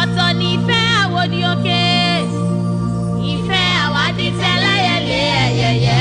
ọ̀tọ̀ ni ìfẹ́ àwòdì òkè ìfẹ́ àwádìí tẹ́lẹ̀yẹlé ẹ̀yẹyẹ.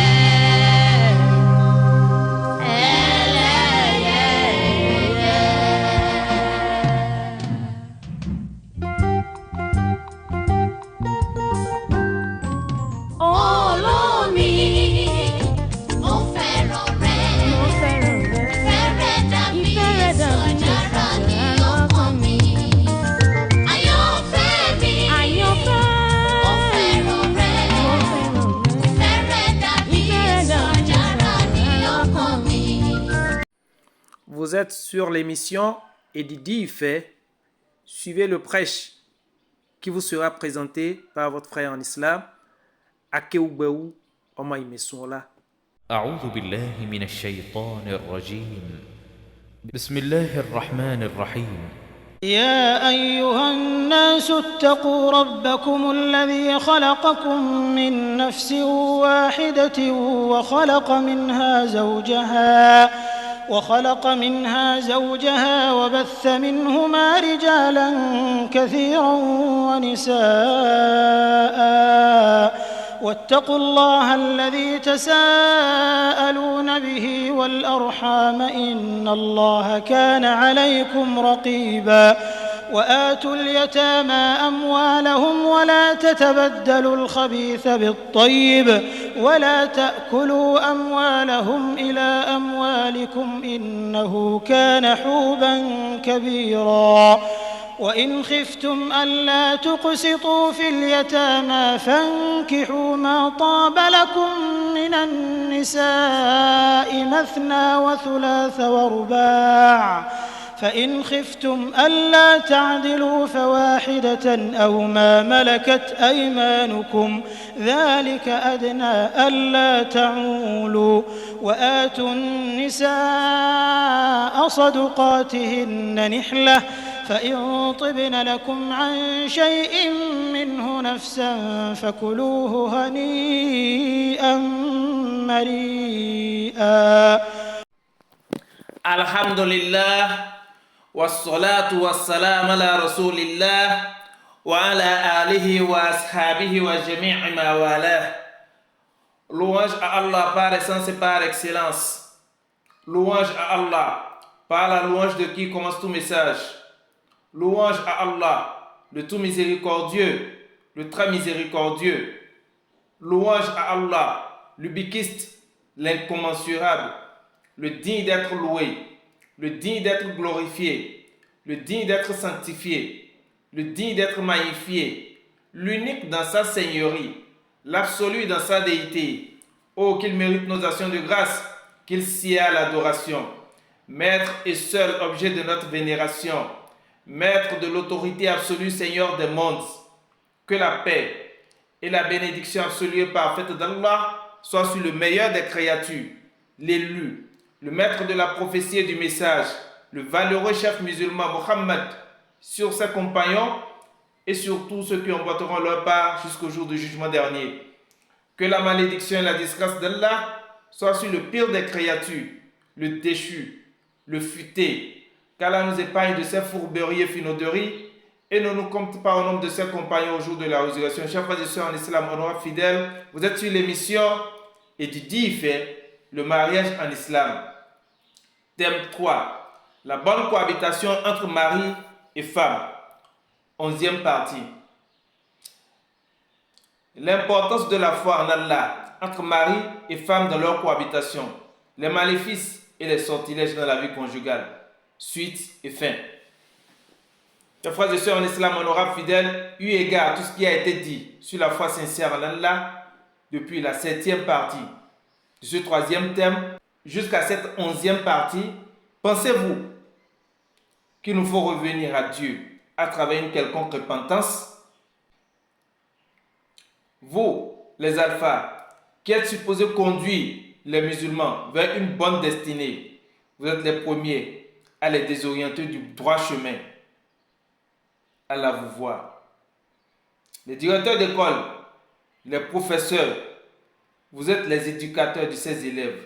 Vous êtes sur l'émission Edidi Ife. Suivez le prêche qui vous sera présenté par votre frère en islam, Akeoubeou Omaïmessoula. أعوذ بالله من الشيطان الرجيم. بسم الله الرحمن الرحيم. يا أيها الناس اتقوا ربكم الذي خلقكم من نفس واحدة وخلق منها زوجها وبث منهما رجالا كثيرا ونساء واتقوا الله الذي تساءلون به والأرحام إن الله كان عليكم رقيبا وآتوا اليتامى أموالهم ولا تتبدلوا الخبيث بالطيب ولا تأكلوا أموالهم إلى أموالكم إنه كان حوبا كبيرا وإن خفتم ألا تقسطوا في اليتامى فانكحوا ما طاب لكم من النساء مثنى وثلاث ورباع فإن خفتم ألا تعدلوا فواحدة أو ما ملكت أيمانكم ذلك أدنى ألا تعولوا وآتوا النساء صدقاتهن نحلة فإن طبن لكم عن شيء منه نفسا فكلوه هنيئا مريئا. الحمد لله والصلاة والسلام على رسول الله وعلى آله وأصحابه وجميع ما والاه. Louange à Allah par essence et par excellence. Louange à Allah par la louange de qui commence tout message. Louange à Allah, le tout miséricordieux, le très miséricordieux. Louange à Allah, l'ubiquiste, l'incommensurable, le digne d'être loué, le digne d'être glorifié, le digne d'être sanctifié, le digne d'être magnifié, l'unique dans sa seigneurie, l'absolu dans sa déité. Oh, qu'il mérite nos actions de grâce, qu'il s'y a l'adoration. Maître et seul objet de notre vénération, Maître de l'autorité absolue, Seigneur des mondes, que la paix et la bénédiction absolue et parfaite d'Allah soient sur le meilleur des créatures, l'élu, le maître de la prophétie et du message, le valeureux chef musulman Mohammed, sur ses compagnons et sur tous ceux qui emboîteront leur part jusqu'au jour du jugement dernier. Que la malédiction et la disgrâce d'Allah soient sur le pire des créatures, le déchu, le futé, qu'Allah nous épargne de ses fourberies et finauderies et ne nous compte pas au nombre de ses compagnons au jour de la résurrection. Chers frères et sœurs en islam, honorables fidèles, vous êtes sur l'émission Edidi Ife, le mariage en islam. Thème 3. La bonne cohabitation entre mari et femme. 11e partie. L'importance de la foi en Allah entre mari et femme dans leur cohabitation. Les maléfices et les sortilèges dans la vie conjugale. Suite et fin. Chers frères et sœurs en islam, honorables fidèles, eu égard à tout ce qui a été dit sur la foi sincère en Allah depuis la 7e partie de ce 3e thème jusqu'à cette 11e partie, pensez-vous qu'il nous faut revenir à Dieu à travers une quelconque repentance? Vous, les alphas, qui êtes supposés conduire les musulmans vers une bonne destinée, vous êtes les premiers à les désorienter du droit chemin. Allah vous voit. Les directeurs d'école, les professeurs, vous êtes les éducateurs de ces élèves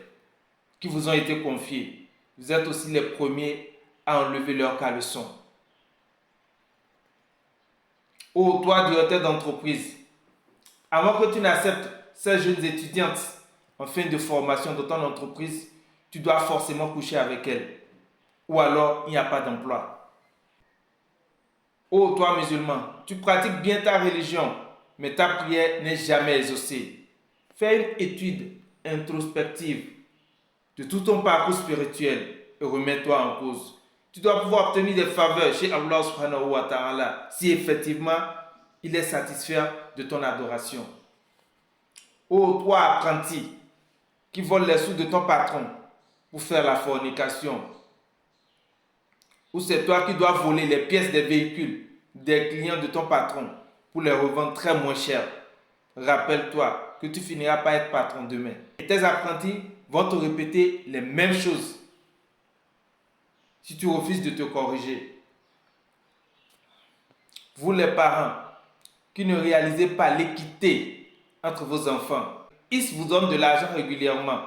qui vous ont été confiés. Vous êtes aussi les premiers à enlever leur caleçon. Ô toi, directeur d'entreprise, avant que tu n'acceptes ces jeunes étudiantes en fin de formation de ton entreprise, tu dois forcément coucher avec elles. Ou alors, il n'y a pas d'emploi. Ô toi, musulman, tu pratiques bien ta religion, mais ta prière n'est jamais exaucée. Fais une étude introspective de tout ton parcours spirituel et remets-toi en cause. Tu dois pouvoir obtenir des faveurs chez Allah subhanahu wa ta'ala si effectivement il est satisfait de ton adoration. Ô toi apprenti qui vole les sous de ton patron pour faire la fornication, ou c'est toi qui dois voler les pièces des véhicules des clients de ton patron pour les revendre très moins cher, rappelle-toi que tu finiras par être patron demain. Et tes apprentis vont te répéter les mêmes choses si tu refuses de te corriger. Vous les parents qui ne réalisez pas l'équité entre vos enfants, X vous donne de l'argent régulièrement,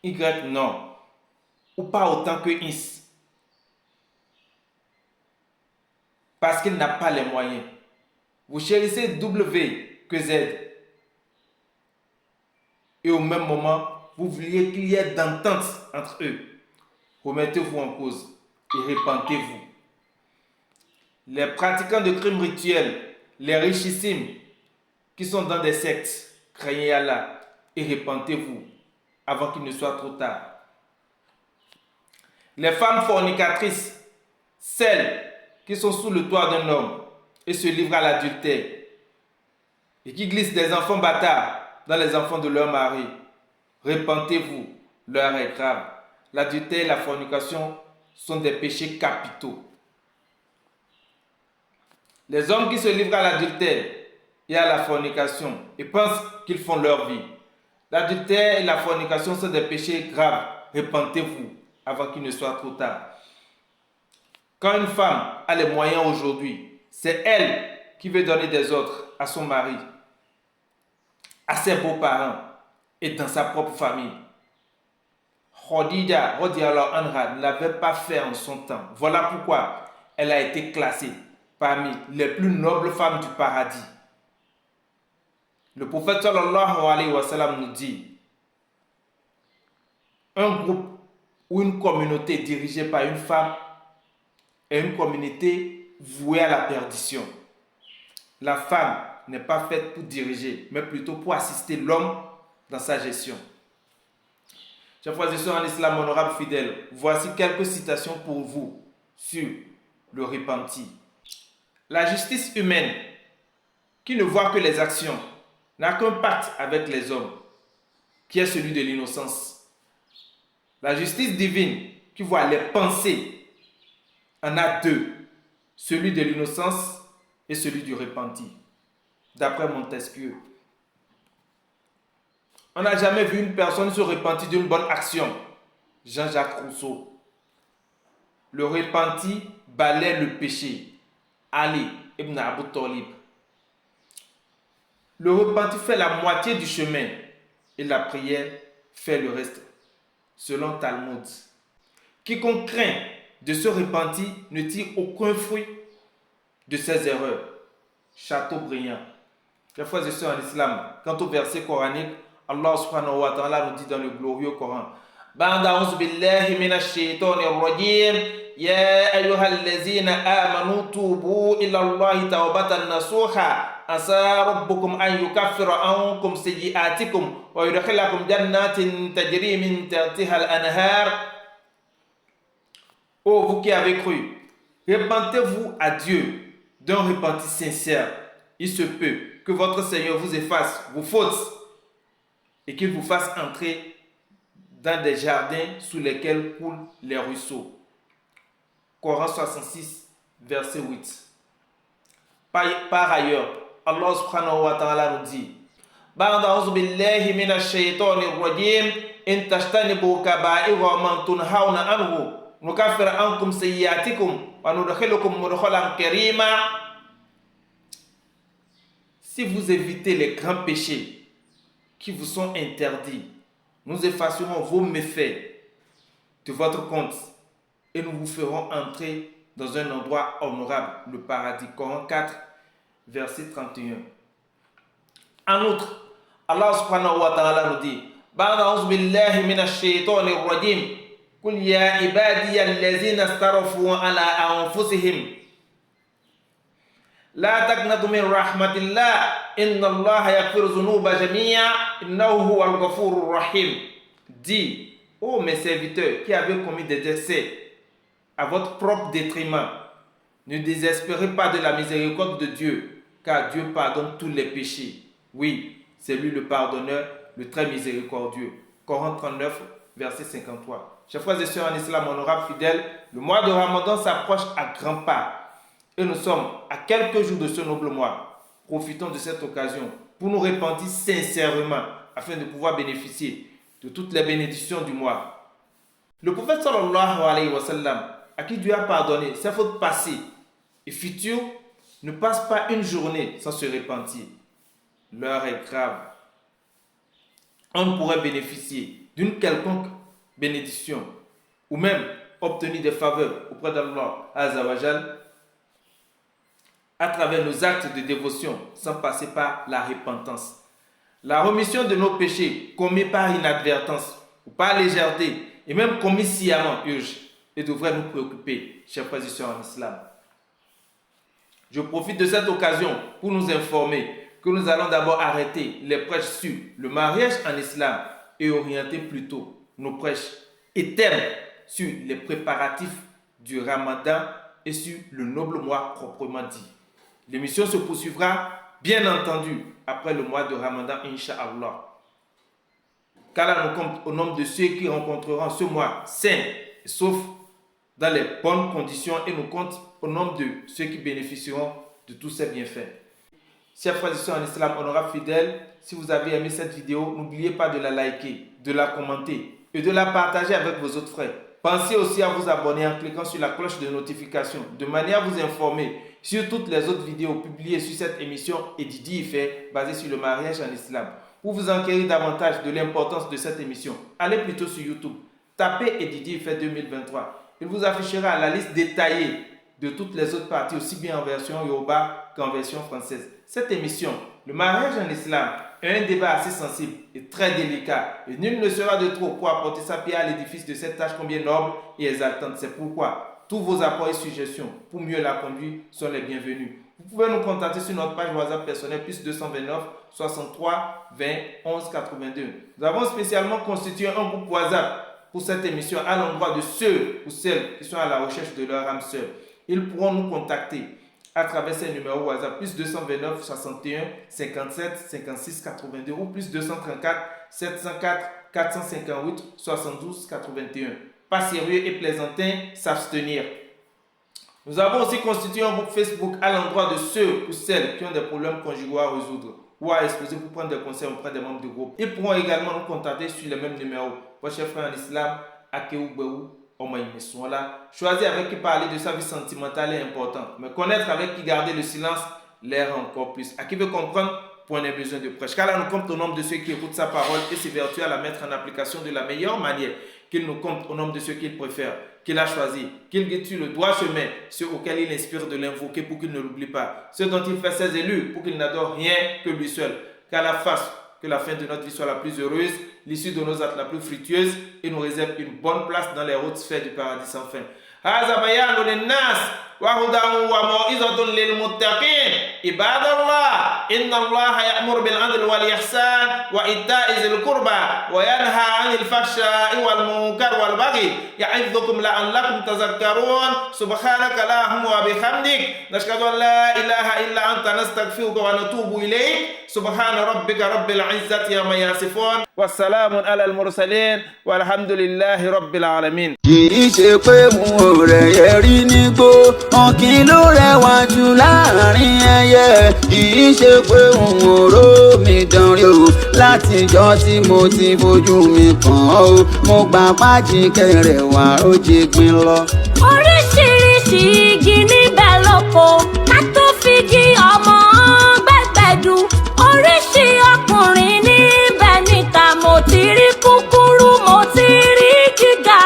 Y non, ou pas autant que X, parce qu'il n'a pas les moyens. Vous chérissez W que Z, et au même moment, vous vouliez qu'il y ait d'entente entre eux. Remettez-vous en cause et repentez-vous. Les pratiquants de crimes rituels, les richissimes qui sont dans des sectes, craignez Allah et repentez-vous avant qu'il ne soit trop tard. Les femmes fornicatrices, celles qui sont sous le toit d'un homme et se livrent à l'adultère et qui glissent des enfants bâtards dans les enfants de leur mari, repentez-vous, l'heure est grave. L'adultère et la fornication sont des péchés capitaux. Les hommes qui se livrent à l'adultère et à la fornication et pensent qu'ils font leur vie. L'adultère et la fornication sont des péchés graves. Repentez-vous avant qu'il ne soit trop tard. Quand une femme a les moyens aujourd'hui, c'est elle qui veut donner des ordres à son mari, à ses beaux-parents et dans sa propre famille. Khadija radhiyallahu anha ne l'avait pas fait en son temps. Voilà pourquoi elle a été classée parmi les plus nobles femmes du paradis. Le prophète sallallahu alayhi wa sallam nous dit: un groupe ou une communauté dirigée par une femme est une communauté vouée à la perdition. La femme n'est pas faite pour diriger, mais plutôt pour assister l'homme dans sa gestion. Chers frères et sœurs en islam, honorables fidèles, voici quelques citations pour vous sur le repenti. La justice humaine, qui ne voit que les actions, n'a qu'un pacte avec les hommes, qui est celui de l'innocence. La justice divine, qui voit les pensées, en a deux, celui de l'innocence et celui du repenti, d'après Montesquieu. On n'a jamais vu une personne se repentir d'une bonne action. Jean-Jacques Rousseau. Le repenti balaie le péché. Ali ibn Abu Talib. Le repenti fait la moitié du chemin et la prière fait le reste, selon Talmud. Quiconque craint de se repentir ne tire aucun fruit de ses erreurs. Chateaubriand. Chers frères et sœurs en islam, quant au verset coranique, Allah subhanahu wa ta'ala nous dit dans le glorieux Coran: Ba'da a'udhu billahi minash shaitanir rajim, ya ayyuhallazina amanu tubu ila Allahi tawbatan nasuha, asa rabbukum an yukaffira ankum sayyi'atikum wa yudkhilakum jannatin tajri min tahtiha al-anhar. Ô vous qui avez cru, repentez-vous à Dieu d'un repentir sincère. Il se peut que votre Seigneur vous efface vos fautes et qu'il vous fasse entrer dans des jardins sous lesquels coulent les ruisseaux. Coran 66, verset 8. Par ailleurs, Allah subhanahu wa ta'ala nous dit: Ba'da a'udhu billahi minash shaitanir rajim, in tashtanibu kaba'ira ma tunhauna anhu, nukaffir ankum sayyi'atikum wa nudkhilukum mudkhalan karima. Si vous évitez les grands péchés qui vous sont interdits, nous effacerons vos méfaits de votre compte et nous vous ferons entrer dans un endroit honorable, le paradis. Coran 4, verset 31. En outre, Allah subhanahu wa ta'ala nous dit Ba'da a'udhu billahi minash shaitanir rajim Qul ya ibadiyal ladzina astarafu ala anfusihim La taqnatu min rahmatillah inna Allah yaghfiru dhunuba jami'a innahu huwal ghafurur rahim. Dis, ô mes serviteurs qui avez commis des excès à votre propre détriment, ne désespérez pas de la miséricorde de Dieu, car Dieu pardonne tous les péchés. Oui, c'est lui le pardonneur, le très miséricordieux. Coran 39, verset 53. Chers frères et sœurs en islam, honorables fidèles, le mois de Ramadan s'approche à grands pas. Et nous sommes à quelques jours de ce noble mois. Profitons de cette occasion pour nous repentir sincèrement afin de pouvoir bénéficier de toutes les bénédictions du mois. Le prophète sallallahu alayhi wa sallam, à qui Dieu a pardonné ses fautes passées et futures, ne passe pas une journée sans se repentir. L'heure est grave. On pourrait bénéficier d'une quelconque bénédiction ou même obtenir des faveurs auprès d'Allah Azza wa Jal à travers nos actes de dévotion sans passer par la repentance. La remission de nos péchés commis par inadvertance ou par légèreté et même commis sciemment urge et devrait nous préoccuper, chers frères et sœurs en islam. Je profite de cette occasion pour nous informer que nous allons d'abord arrêter les prêches sur le mariage en islam et orienter plutôt nos prêches et thèmes sur les préparatifs du Ramadan et sur le noble mois proprement dit. L'émission se poursuivra, bien entendu, après le mois de Ramadan, Inch'Allah. Car là, nous comptons au nombre de ceux qui rencontreront ce mois saint, sauf dans les bonnes conditions, et nous comptons au nombre de ceux qui bénéficieront de tous ces bienfaits. Chers frères et sœurs en islam, honorables fidèles, si vous avez aimé cette vidéo, n'oubliez pas de la liker, de la commenter et de la partager avec vos autres frères. Pensez aussi à vous abonner en cliquant sur la cloche de notification, de manière à vous informer sur toutes les autres vidéos publiées sur cette émission et Didi Ife, basée sur le mariage en islam. Pour vous enquérir davantage de l'importance de cette émission, allez plutôt sur YouTube, tapez Didi Ife 2023. Il vous affichera la liste détaillée de toutes les autres parties, aussi bien en version Yoruba qu'en version française. Cette émission, le mariage en islam, est un débat assez sensible et très délicat. Et nul ne sera de trop pour apporter sa pierre à l'édifice de cette tâche combien noble et exaltante. C'est pourquoi tous vos apports et suggestions pour mieux la conduire sont les bienvenus. Vous pouvez nous contacter sur notre page WhatsApp personnelle plus 229 63 20 11 82. Nous avons spécialement constitué un groupe WhatsApp pour cette émission à l'endroit de ceux ou celles qui sont à la recherche de leur âme sœur. Ils pourront nous contacter à travers ces numéros WhatsApp plus 229 61 57 56 82 ou plus 234 704 458 72 81. Pas sérieux et plaisantin, s'abstenir. Nous avons aussi constitué un groupe Facebook à l'endroit de ceux ou celles qui ont des problèmes conjugaux à résoudre ou à exposer pour prendre des conseils auprès des membres du groupe. Ils pourront également nous contacter sur les mêmes numéros. Votre cher frère en islam, Akeou Beou, choisir avec qui parler de sa vie sentimentale est important, mais connaître avec qui garder le silence l'est encore plus. À qui veut comprendre, point n'est besoin de prêche. Car là, nous compte au nombre de ceux qui écoutent sa parole et s'évertuent à la mettre en application de la meilleure manière. Qu'il nous compte au nombre de ceux qu'il préfère, qu'il a choisi, qu'il guide sur le droit chemin, ceux auxquels il inspire de l'invoquer pour qu'il ne l'oublie pas, ceux dont il fait ses élus pour qu'il n'adore rien que lui seul. Qu'à la face, que la fin de notre vie soit la plus heureuse, l'issue de nos actes la plus fructueuse et nous réserve une bonne place dans les hautes sphères du paradis sans fin. هذا بيان للناس وهدى وموعظة للمتقين عباد الله إن الله يأمر بالعدل والإحسان وإيتاء ذي القربى وينهى عن الفحشاء والمنكر والبغي يعظكم لعلكم تذكرون سبحانك اللهم وبحمدك نشهد أن لا إله إلا أنت نستغفرك ونتوب إليك سبحان ربك رب العزة عما يصفون والسلام على المرسلين والحمد لله رب العالمين. kìí ṣe pé mo rẹ̀ yẹ rí nígbó ọ̀kìn ló rẹwà jù láàrin ẹyẹ kìí ṣe pé òun òró mi dán rí o látijọ́ tí mo ti fojú mi kàn ó mo gbà pájì kẹrẹ̀wà ó jẹ gbin lọ. oríṣiríṣi igi níbẹ̀ lóko ká tó figi ọmọ gbẹ̀gbẹ̀dù oríṣi ọkùnrin níbẹ̀ níta mo ti rí kúkúrú mo ti rí gíga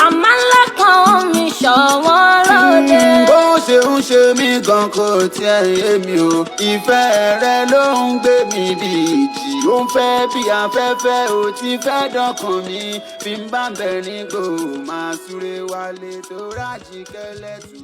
àmọ́ ńlá kan mi ṣọ̀wọ́n lóde. bó ṣe ń ṣe mí gan kò tiẹ̀ yé mi o. Ìfẹ́ rẹ ló ń gbé mi bí ìjì, ó ń fẹ́ bí afẹ́fẹ́, ó ti fẹ́ dọkàn mi. Bí n bá ń bẹ nígbò máa súré wálé tó rájí kẹ́lẹ́ tù.